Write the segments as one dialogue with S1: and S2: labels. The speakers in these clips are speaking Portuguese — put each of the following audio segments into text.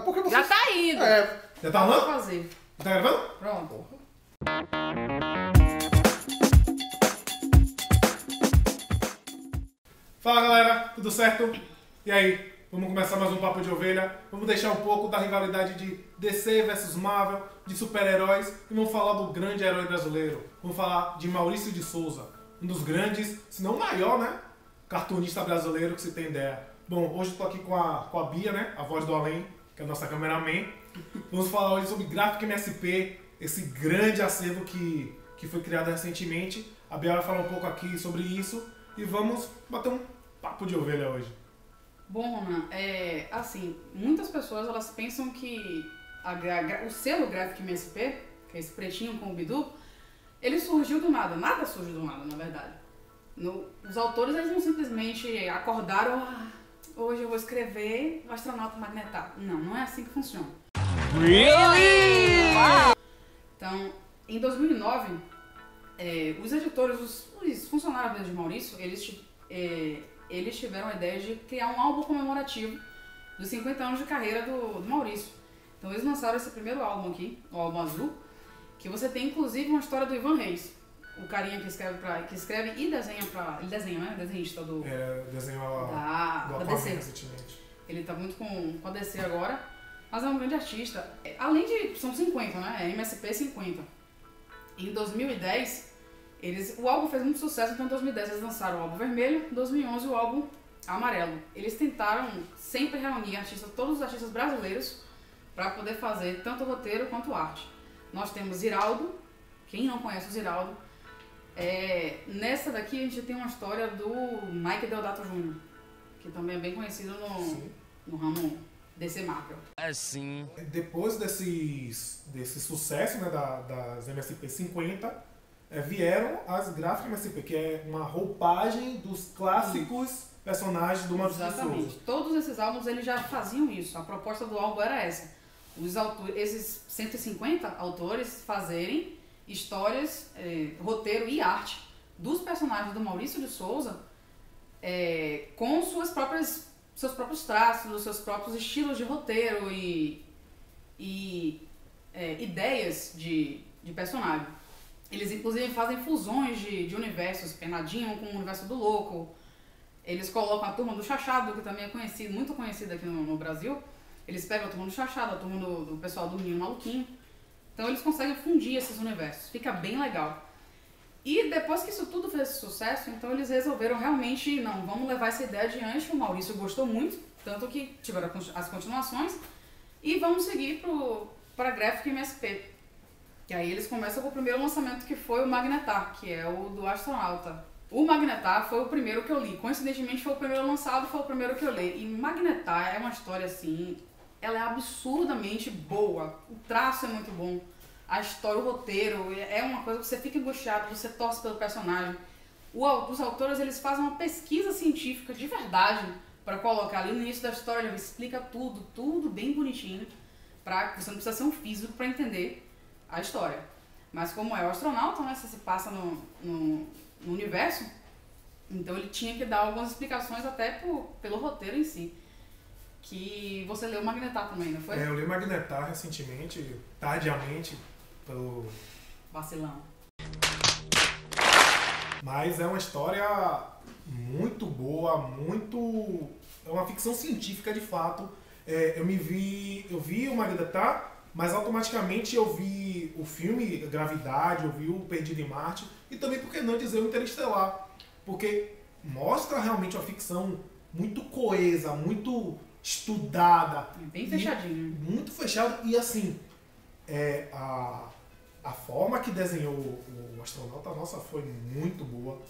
S1: porque você...
S2: Já tá indo.
S1: Já tá rolando?
S2: Fazer.
S1: Tá gravando?
S2: Pronto.
S1: Fala galera, tudo certo? E aí, vamos começar mais um Papo de Ovelha. Vamos deixar um pouco da rivalidade de DC versus Marvel, de super-heróis, e vamos falar do grande herói brasileiro. Vamos falar de Maurício de Souza, um dos grandes, se não o maior, né? Cartunista brasileiro que se tem ideia. Bom, hoje eu tô aqui com a Bia, né? A voz do além, que é a nossa cameraman. Vamos falar hoje sobre Graphic MSP, esse grande acervo que foi criado recentemente. A Bia vai falar um pouco aqui sobre isso e vamos bater um papo de ovelha hoje.
S2: Bom, Ronan, assim, muitas pessoas elas pensam que o selo Graphic MSP, que é esse pretinho com o Bidu, ele surgiu do nada. Nada surgiu do nada, na verdade. Os autores eles não simplesmente acordaram, hoje eu vou escrever o astronauta magnetar. Não é assim que funciona.
S1: Really?
S2: Então, em 2009, os editores, os funcionários de Maurício, eles tiveram a ideia de criar um álbum comemorativo dos 50 anos de carreira do Maurício. Então eles lançaram esse primeiro álbum aqui, o álbum azul, que você tem inclusive uma história do Ivan Reis, o carinha que escreve e desenha pra... Ele desenha, né? Desenhista do...
S1: desenhou
S2: da DC.
S1: Recentemente.
S2: Ele tá muito com a DC agora, mas é um grande artista. Além de... São 50, né? É MSP 50. Em 2010, o álbum fez muito sucesso, então em 2010 eles lançaram o álbum vermelho, em 2011 o álbum amarelo. Eles tentaram sempre reunir todos os artistas brasileiros para poder fazer tanto roteiro quanto arte. Nós temos Ziraldo, quem não conhece o Ziraldo, nessa daqui a gente tem uma história do Mike Deodato Jr., que também é bem conhecido no ramo DC Marvel.
S3: Assim.
S1: Depois desse sucesso, né, das MSP 50, vieram as Graphic MSP, que é uma roupagem dos clássicos personagens do Maurício de Souza.
S2: Exatamente. Todos esses álbuns eles já faziam isso. A proposta do álbum era essa. Esses 150 autores fazerem histórias, roteiro e arte dos personagens do Maurício de Souza com seus próprios traços, os seus próprios estilos de roteiro e ideias de personagem. Eles inclusive fazem fusões de universos, Penadinho com o universo do Louco. Eles colocam a turma do Chachado, que também é muito conhecida aqui no Brasil. Eles pegam a turma do Chachado, a turma do pessoal do Ninho Maluquinho. Então eles conseguem fundir esses universos. Fica bem legal. E depois que isso tudo fez sucesso, então eles resolveram realmente, vamos levar essa ideia adiante. O Maurício gostou muito, tanto que tiveram as continuações. E vamos seguir para Graphic MSP. E aí eles começam com o primeiro lançamento, que foi o Magnetar, que é o do astronauta. O Magnetar foi o primeiro que eu li. Coincidentemente foi o primeiro lançado, foi o primeiro que eu li. E Magnetar é uma história assim, ela é absurdamente boa. O traço é muito bom. A história, o roteiro, é uma coisa que você fica angustiado, você torce pelo personagem. Os autores eles fazem uma pesquisa científica de verdade para colocar ali no início da história, ele explica tudo bem bonitinho, para que você não precisa ser um físico para entender a história. Mas como é o astronauta, né, você se passa no universo, então ele tinha que dar algumas explicações até pelo roteiro em si. Que você leu Magnetar também, não foi?
S1: Eu li Magnetar recentemente, tardiamente, pelo...
S2: Vacilão.
S1: Mas é uma história muito boa, é uma ficção científica de fato. Eu vi o Magnetar, mas automaticamente eu vi o filme Gravidade, eu vi o Perdido em Marte e também, por que não dizer, o Interestelar, porque mostra realmente uma ficção muito coesa, muito estudada.
S2: Bem fechadinho.
S1: Muito fechado e assim, a forma que desenhou o astronauta, nossa, foi muito boa.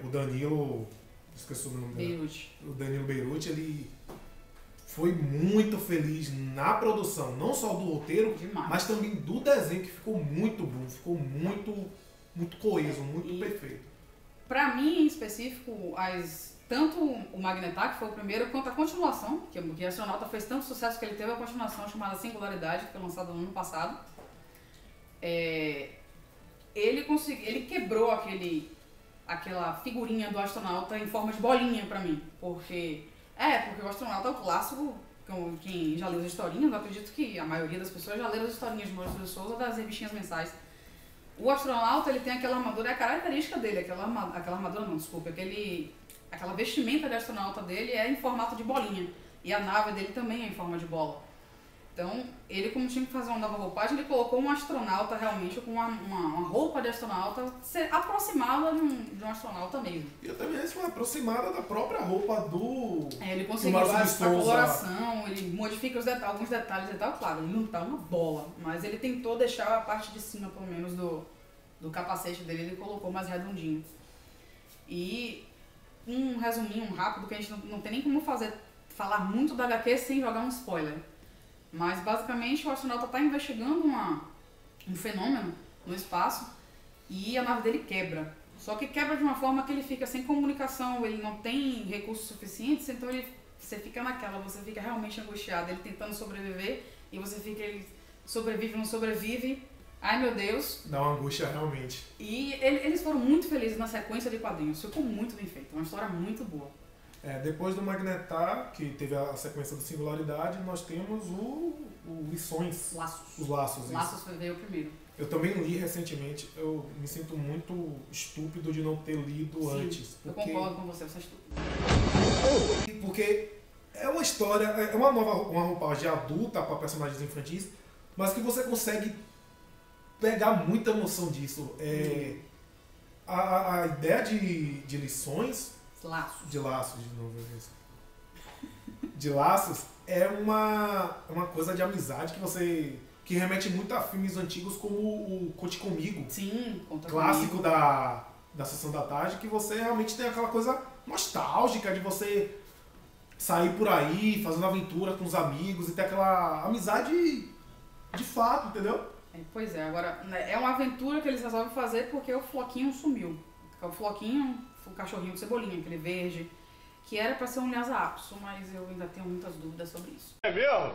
S1: O Danilo, esqueci o nome dele. O Danilo Beirute, ele foi muito feliz na produção, não só do roteiro, mas também do desenho, que ficou muito bom, ficou muito coeso, muito perfeito.
S2: Pra mim, em específico, tanto o Magnetar, que foi o primeiro, quanto a continuação, que o astronauta fez tanto sucesso que ele teve a continuação chamada Singularidade, que foi lançada no ano passado. Ele quebrou aquela figurinha do astronauta em forma de bolinha pra mim, porque o astronauta é o clássico quem já leu as historinhas, eu acredito que a maioria das pessoas já leram as historinhas de Maurício de Souza das revistinhas mensais. O astronauta, ele tem aquela armadura, é a característica dele, aquela armadura não, desculpa, aquela vestimenta de astronauta dele é em formato de bolinha. E a nave dele também é em forma de bola. Então, ele, como tinha que fazer uma nova roupagem, ele colocou um astronauta realmente com uma roupa de astronauta aproximada de um astronauta mesmo.
S1: E até mesmo aproximada da própria roupa do...
S2: ele conseguiu a coloração, ele modifica alguns detalhes e tal. Claro, ele não tá uma bola, mas ele tentou deixar a parte de cima, pelo menos, do capacete dele, ele colocou mais redondinho. E um resuminho rápido, que a gente não tem nem como falar muito da HQ sem jogar um spoiler. Mas, basicamente, o astronauta está investigando um fenômeno no espaço e a nave dele quebra. Só que quebra de uma forma que ele fica sem comunicação, ele não tem recursos suficientes, então você fica naquela, você fica realmente angustiado, ele tentando sobreviver e você fica, ele sobrevive, não sobrevive. Ai, meu Deus.
S1: Dá uma angústia, realmente.
S2: E eles foram muito felizes na sequência de quadrinhos, ficou muito bem feito, uma história muito boa.
S1: Depois do Magnetar, que teve a sequência do Singularidade, nós temos o Lições.
S2: Laços.
S1: Os Laços.
S2: Laços veio primeiro.
S1: Eu também li recentemente, eu me sinto muito estúpido de não ter lido
S2: Sim,
S1: antes.
S2: Eu concordo com você é estúpido.
S1: Porque é uma história, é uma roupagem adulta para personagens infantis, mas que você consegue pegar muita emoção disso. A ideia de lições...
S2: Laços.
S1: De laços, de novo. De laços é uma coisa de amizade que remete muito a filmes antigos como o Conte Comigo.
S2: Sim, Conta
S1: clássico
S2: Comigo.
S1: da Sessão da Tarde, que você realmente tem aquela coisa nostálgica de você sair por aí, fazendo aventura com os amigos e ter aquela amizade de fato, entendeu?
S2: Pois é, agora é uma aventura que eles resolvem fazer porque o Floquinho sumiu. O Floquinho, o cachorrinho de Cebolinha, aquele verde, que era pra ser um Lhasa Apso, mas eu ainda tenho muitas dúvidas sobre isso.
S3: É mesmo?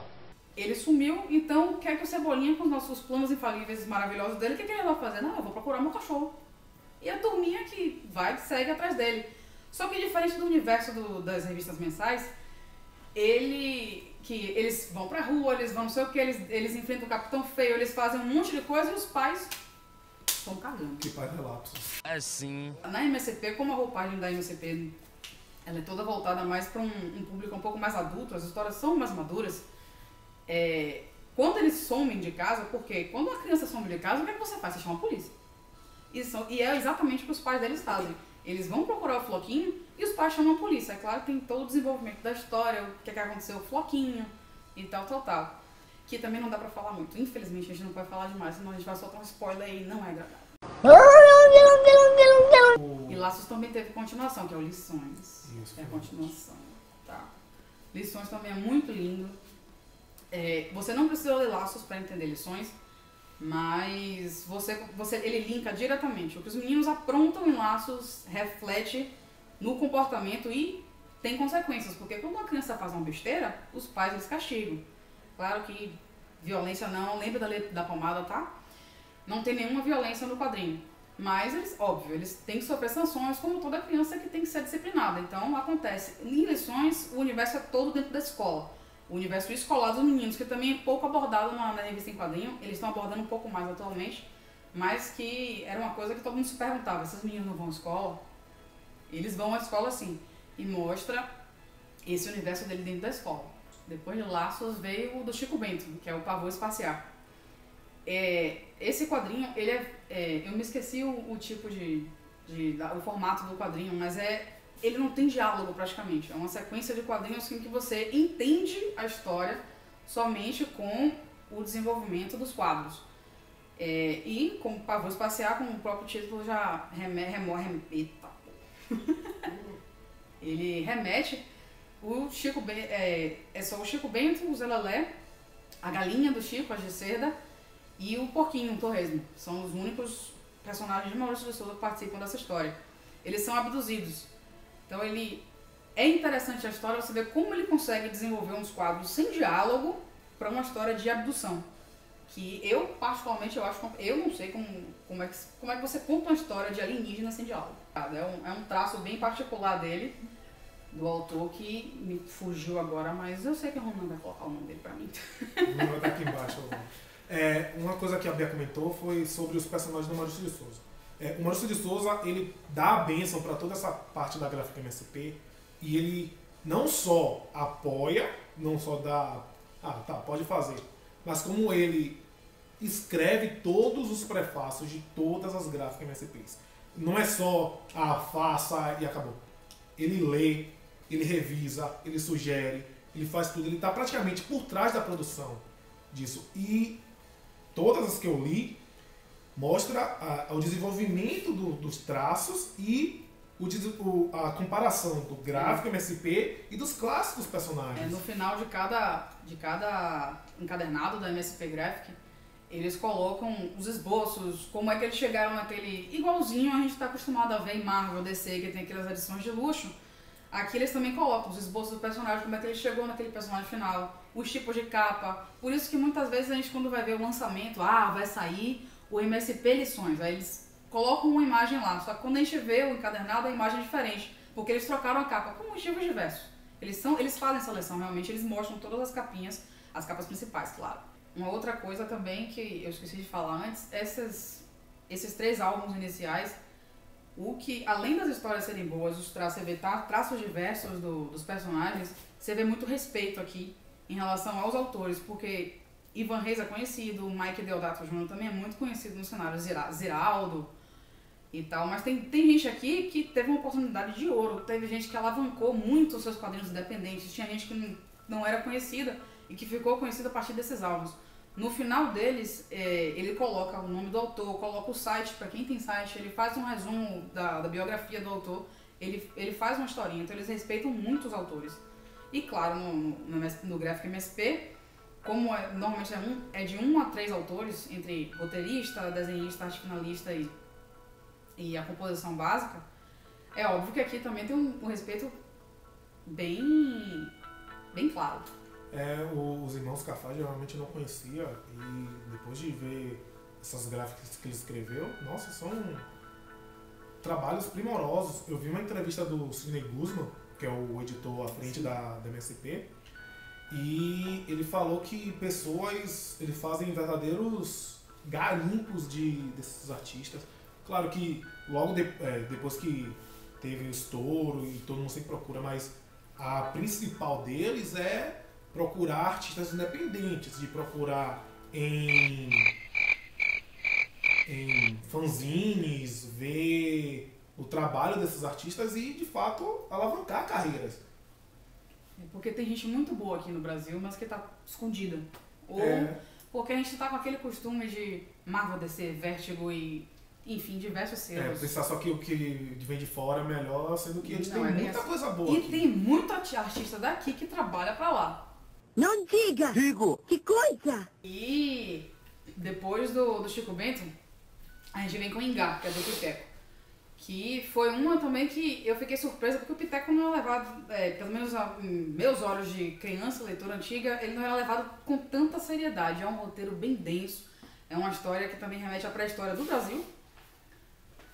S2: Ele sumiu, então quer que o Cebolinha, com os nossos planos infalíveis maravilhosos dele, o que ele vai fazer? Não, eu vou procurar meu cachorro. E a turminha que segue atrás dele. Só que diferente do universo das revistas mensais, eles vão pra rua, eles vão não sei o que, eles enfrentam o Capitão Feio, eles fazem um monte de coisa e os pais estão cagando.
S1: Que faz relapsos.
S3: Assim.
S2: Na MSP, como a roupagem da MSP ela é toda voltada mais para um público um pouco mais adulto, as histórias são mais maduras, quando eles somem de casa, porque quando a criança some de casa, o que é que você faz? Você chama a polícia. E é exatamente o que os pais deles fazem. Eles vão procurar o Floquinho e os pais chamam a polícia. É claro que tem todo o desenvolvimento da história, o que aconteceu com o Floquinho e tal. Que também não dá pra falar muito. Infelizmente a gente não pode falar demais, senão a gente vai soltar um spoiler aí e não é agradável. E Laços também teve continuação, que é o Lições.
S1: Isso,
S2: é a continuação, tá? Lições também é muito lindo. Você não precisa ler Laços pra entender Lições, mas ele linka diretamente. O que os meninos aprontam em Laços reflete no comportamento e tem consequências, porque quando uma criança faz uma besteira, os pais eles castigam. Claro que violência não, lembra da lei da pomada, tá? Não tem nenhuma violência no quadrinho. Mas eles têm que sofrer sanções, como toda criança que tem que ser disciplinada. Então acontece. Em Lições, o universo é todo dentro da escola. O universo escolar dos meninos, que também é pouco abordado na revista em quadrinho. Eles estão abordando um pouco mais atualmente, mas que era uma coisa que todo mundo se perguntava: esses meninos não vão à escola? Eles vão à escola sim. E mostra esse universo dele dentro da escola. Depois de Laços veio o do Chico Bento, que é o Pavor Espacial. Esse quadrinho, eu me esqueci o tipo o formato do quadrinho, mas ele não tem diálogo praticamente. É uma sequência de quadrinhos em que você entende a história somente com o desenvolvimento dos quadros. E com o Pavor Espacial, como o próprio título já ele remete o Chico Bento, só o Chico Bento, o Zé Lelé, a galinha do Chico, a Gesserda, e o porquinho, o Torresmo. São os únicos personagens de Maurício de Souza que participam dessa história. Eles são abduzidos. Então é interessante a história, você ver como ele consegue desenvolver uns quadros sem diálogo para uma história de abdução. Que eu, particularmente, eu não sei como é que você conta uma história de alienígena sem diálogo. É um traço bem particular dele, do autor que me fugiu agora, mas eu sei que o Ronan vai colocar o nome dele pra mim.
S1: Vou botar aqui embaixo. Uma coisa que a Bia comentou foi sobre os personagens do Maurício de Souza. O Maurício de Souza, ele dá a bênção para toda essa parte da gráfica MSP e ele não só apoia, não só dá, pode fazer, mas como ele escreve todos os prefácios de todas as gráficas MSPs. Não é só, faça e acabou. Ele lê, ele revisa, ele sugere, ele faz tudo, ele está praticamente por trás da produção disso. E todas as que eu li mostra o desenvolvimento dos traços e a comparação do gráfico MSP e dos clássicos personagens.
S2: No final de cada encadernado da MSP Graphic, eles colocam os esboços, como é que eles chegaram naquele... Igualzinho a gente está acostumado a ver em Marvel, DC, que tem aquelas edições de luxo. Aqui eles também colocam os esboços do personagem, como é que ele chegou naquele personagem final, os tipos de capa. Por isso que muitas vezes a gente, quando vai ver o lançamento, vai sair o MSP Lições, aí eles colocam uma imagem lá, só que quando a gente vê o encadernado, a imagem é diferente, porque eles trocaram a capa por motivos diversos. Eles fazem seleção, realmente, eles mostram todas as capinhas, as capas principais, claro. Uma outra coisa também que eu esqueci de falar antes, esses 3 álbuns iniciais, o que, além das histórias serem boas, os traços, você vê traços diversos dos personagens, você vê muito respeito aqui em relação aos autores, porque Ivan Reis é conhecido, o Mike Deodato Jr. também é muito conhecido no cenário, Ziraldo e tal, mas tem gente aqui que teve uma oportunidade de ouro, teve gente que alavancou muito os seus quadrinhos independentes, tinha gente que não era conhecida e que ficou conhecida a partir desses álbuns. No final deles, ele coloca o nome do autor, coloca o site, para quem tem site, ele faz um resumo da biografia do autor, ele faz uma historinha, então eles respeitam muito os autores. E claro, no Graphic MSP, como normalmente é de 1 a 3 autores, entre roteirista, desenhista, arte finalista e a composição básica, é óbvio que aqui também tem um respeito bem claro.
S1: Os irmãos Cafage eu realmente não conhecia e depois de ver essas gráficas que ele escreveu, nossa, são trabalhos primorosos. Eu vi uma entrevista do Sidney Guzman, que é o editor à frente da MSP, e ele falou que eles fazem verdadeiros garimpos desses artistas. Claro que logo depois que teve o estouro e todo mundo sempre procura, mas a principal deles é procurar artistas independentes, de procurar em fanzines, ver o trabalho desses artistas e, de fato, alavancar carreiras.
S2: Porque tem gente muito boa aqui no Brasil, mas que está escondida. Ou porque a gente está com aquele costume de Marvel, DC, Vertigo e, enfim, diversos selos.
S1: Pensar só que o que vem de fora é melhor, sendo que eles têm muita coisa boa
S2: e
S1: aqui.
S2: Tem muito artista daqui que trabalha pra lá.
S3: Não diga! Digo! Que coisa!
S2: E depois do Chico Bento, a gente vem com o Ingá, que é do Piteco. Que foi uma também que eu fiquei surpresa, porque o Piteco não é levado, pelo menos a meus olhos de criança, leitora antiga, ele não era levado com tanta seriedade. É um roteiro bem denso, é uma história que também remete à pré-história do Brasil.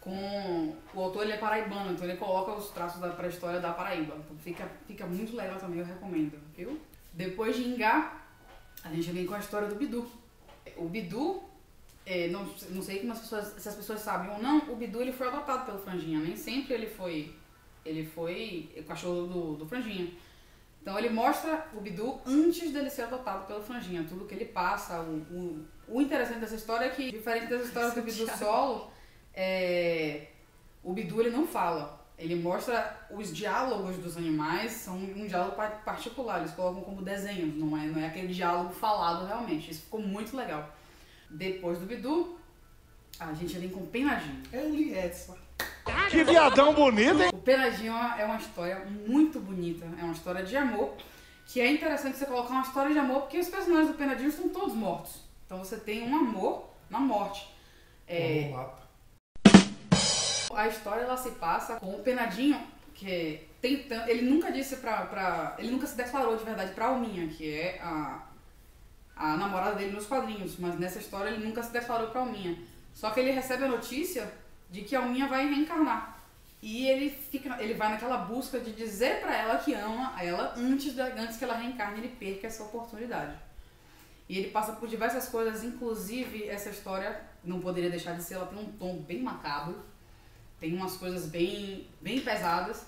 S2: O autor ele é paraibano, então ele coloca os traços da pré-história da Paraíba. Então fica muito legal também, eu recomendo, viu? Depois de Ingá, a gente vem com a história do Bidu. O Bidu, não sei se as pessoas sabem ou não, o Bidu ele foi adotado pelo Franjinha, nem sempre ele foi o cachorro do Franjinha. Então ele mostra o Bidu antes dele ser adotado pelo Franjinha, tudo que ele passa. O interessante dessa história é que, diferente das histórias do Bidu solo, o Bidu ele não fala. Ele mostra os diálogos dos animais, são um diálogo particular, eles colocam como desenhos, não é aquele diálogo falado realmente. Isso ficou muito legal. Depois do Bidu, a gente vem com o Penadinho.
S1: Eu li essa.
S4: Que viadão bonito, hein?
S2: O Penadinho é uma história muito bonita, é uma história de amor, que é interessante você colocar uma história de amor, porque os personagens do Penadinho estão todos mortos. Então você tem um amor na morte.
S1: O amor mata.
S2: A história ela se passa com o Penadinho, que ele nunca disse ele nunca se declarou de verdade pra Alminha, que é a namorada dele nos quadrinhos, mas nessa história ele nunca se declarou pra Alminha. Só que ele recebe a notícia de que a Alminha vai reencarnar. E ele vai naquela busca de dizer pra ela que ama ela antes que ela reencarne e ele perca essa oportunidade. E ele passa por diversas coisas, inclusive essa história, não poderia deixar de ser, ela tem um tom bem macabro, tem umas coisas bem pesadas,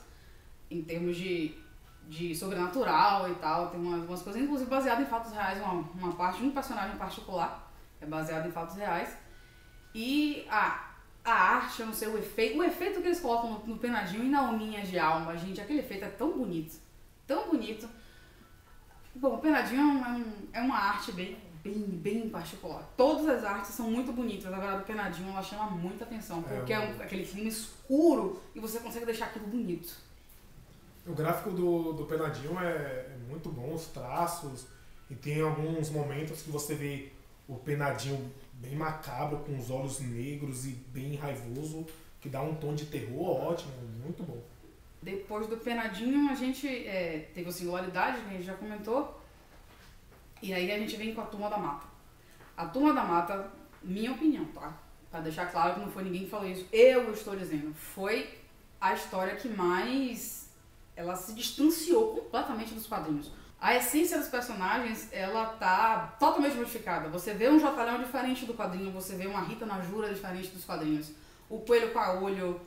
S2: em termos de sobrenatural e tal, tem umas coisas inclusive baseadas em fatos reais, uma parte de um personagem particular é baseado em fatos reais. E a arte, eu não sei, o efeito que eles colocam no penadinho e na alminha de alma, gente, aquele efeito é tão bonito, tão bonito. Bom, o penadinho é uma arte bem particular. Todas as artes são muito bonitas, agora do penadinho ela chama muita atenção, porque é aquele clima escuro e você consegue deixar aquilo bonito.
S1: O gráfico do penadinho é muito bom, os traços, e tem alguns momentos que você vê o penadinho bem macabro, com os olhos negros e bem raivoso, que dá um tom de terror ótimo, muito bom.
S2: Depois do penadinho a gente teve a singularidade, que a gente já comentou, e aí a gente vem com a Turma da Mata. A Turma da Mata, minha opinião, tá? Pra deixar claro que não foi ninguém que falou isso, eu estou dizendo, foi a história que mais ela se distanciou completamente dos quadrinhos. A essência dos personagens, ela tá totalmente modificada. Você vê um Jotalhão diferente do quadrinho, você vê uma Rita Najura diferente dos quadrinhos. O Coelho Caolho,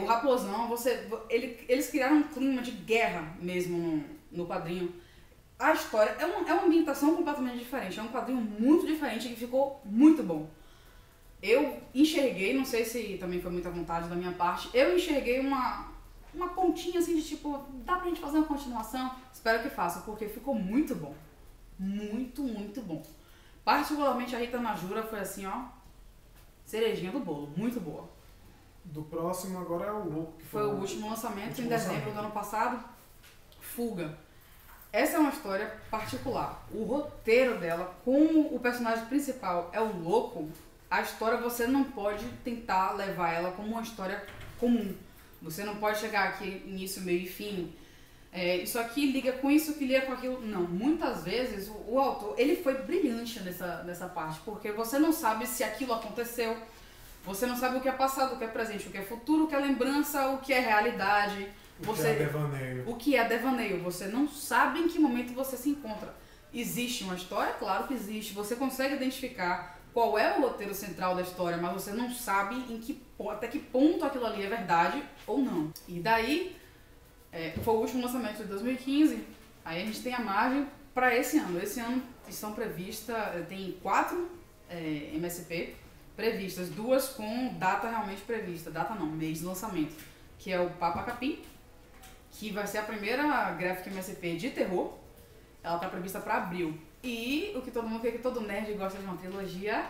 S2: o Raposão, eles criaram um clima de guerra mesmo no quadrinho. A história é uma ambientação completamente diferente, é um quadrinho muito diferente que ficou muito bom. Eu enxerguei, não sei se também foi muita vontade da minha parte, eu enxerguei uma pontinha assim de tipo, dá pra gente fazer uma continuação? Espero que faça, porque ficou muito bom. Muito, muito bom. Particularmente a Rita Najura foi assim, ó, cerejinha do bolo, muito boa.
S1: Do próximo agora é o Louco. Que
S2: foi o último lançamento em dezembro do ano passado. Fuga. Essa é uma história particular. O roteiro dela, como o personagem principal é o Louco, a história você não pode tentar levar ela como uma história comum. Você não pode chegar aqui, início, meio e fim. Isso aqui liga com isso, que liga com aquilo. Não, muitas vezes o autor, ele foi brilhante nessa parte, porque você não sabe se aquilo aconteceu, você não sabe o que é passado, o que é presente, o que é futuro, o que é lembrança, o que é realidade.
S1: O que é devaneio.
S2: O que é devaneio. Você não sabe em que momento você se encontra. Existe uma história? Claro que existe. Você consegue identificar qual é o roteiro central da história, mas você não sabe até que ponto aquilo ali é verdade ou não. E daí, foi o último lançamento de 2015, aí a gente tem a margem para esse ano. Esse ano estão previstas, tem 4 MSP previstas, 2 com data realmente prevista, data não, mês de lançamento, que é o Papa Capim, que vai ser a primeira graphic MSP de terror, ela está prevista para abril. E o que todo mundo quer, que todo nerd gosta de uma trilogia,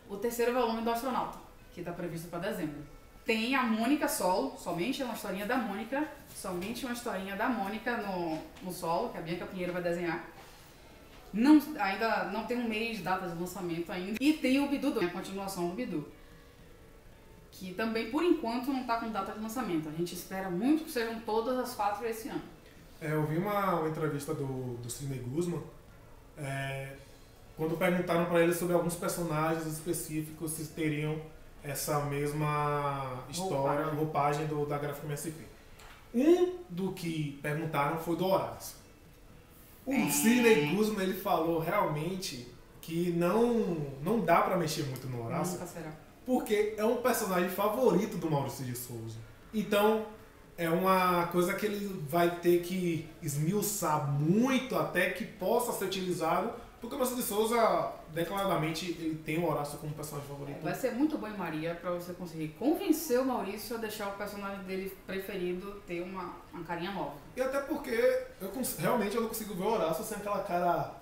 S2: o 3º volume do Astronauta, que está previsto para dezembro. Tem a Mônica solo, somente uma historinha da Mônica, no solo, que a Bianca Pinheiro vai desenhar. Ainda não tem um mês de data de lançamento ainda. E tem o Bidu, a continuação do Bidu, que também, por enquanto, não está com data de lançamento. A gente espera muito que sejam todas as 4 esse ano.
S1: Eu vi uma entrevista do Sidney Guzman, quando perguntaram para ele sobre alguns personagens específicos se teriam essa mesma história, roupagem da Gráfica MSP. Do que perguntaram foi do Horácio. O Sidney Guzman, ele falou realmente que não dá para mexer muito no Horácio.
S2: Nunca será.
S1: Porque é um personagem favorito do Maurício de Souza. Então, é uma coisa que ele vai ter que esmiuçar muito até que possa ser utilizado, porque o Maurício de Souza, declaradamente, ele tem o Horácio como personagem favorito.
S2: Vai ser muito bom em Maria pra você conseguir convencer o Maurício a deixar o personagem dele preferido ter uma carinha nova.
S1: E até porque realmente eu não consigo ver o Horácio sem aquela cara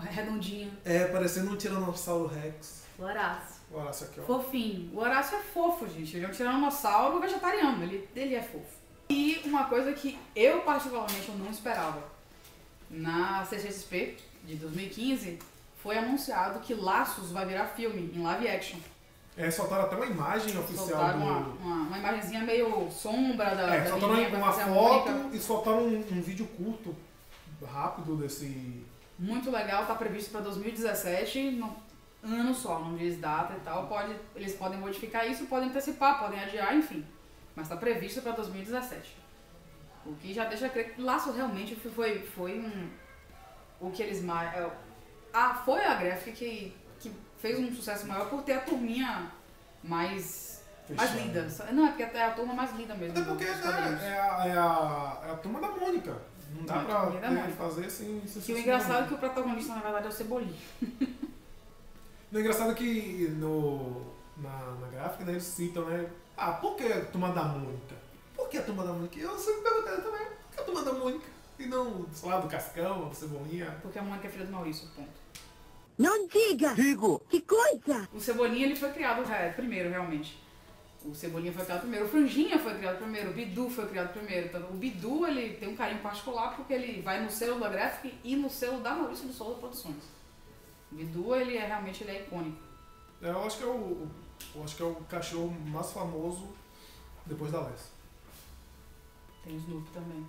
S2: redondinha.
S1: Parecendo um Tiranossauro Rex.
S2: O Horácio.
S1: O Horácio aqui, ó.
S2: Fofinho. O Horácio é fofo, gente. Ele é um tiranossauro vegetariano. Ele é fofo. E uma coisa que eu particularmente não esperava. Na CCXP de 2015, foi anunciado que Laços vai virar filme, em live action.
S1: Soltaram até uma imagem oficial.
S2: Soltaram uma imagenzinha meio sombra da
S1: soltaram uma foto e soltaram um vídeo curto, rápido desse...
S2: Muito legal, tá previsto para 2017, ano só, não diz data e tal. Eles podem modificar isso, podem antecipar, podem adiar, enfim. mas está previsto para 2017. O que já deixa crer que Laços realmente foi o que eles mais... foi a Graphic que fez um sucesso maior por ter a turminha mais lida. Não, é porque é a turma mais lida mesmo.
S1: Até porque é a turma da Mônica. Não dá pra fazer sem
S2: o engraçado é que o protagonista, na verdade, é o Cebolinha.
S1: O engraçado é que na gráfica, né, eles citam, né? Por que a turma da Mônica? Por que a turma da Mônica? Eu sempre perguntei também, por que a turma da Mônica? E não, sei lá, do Cascão, do Cebolinha?
S2: Porque a Mônica é filha do Maurício, ponto.
S3: Não diga! Digo! Que coisa!
S2: O Cebolinha, ele foi criado primeiro, realmente. O Cebolinha foi criado primeiro, o Franjinha foi criado primeiro, o Bidu foi criado primeiro. Então, o Bidu, ele tem um carinho particular porque ele vai no selo da Graphic e no selo da Maurício de Souza Produções. O Bidu, ele é icônico.
S1: Eu acho que é o cachorro mais famoso depois da Les.
S2: Tem o Snoopy também.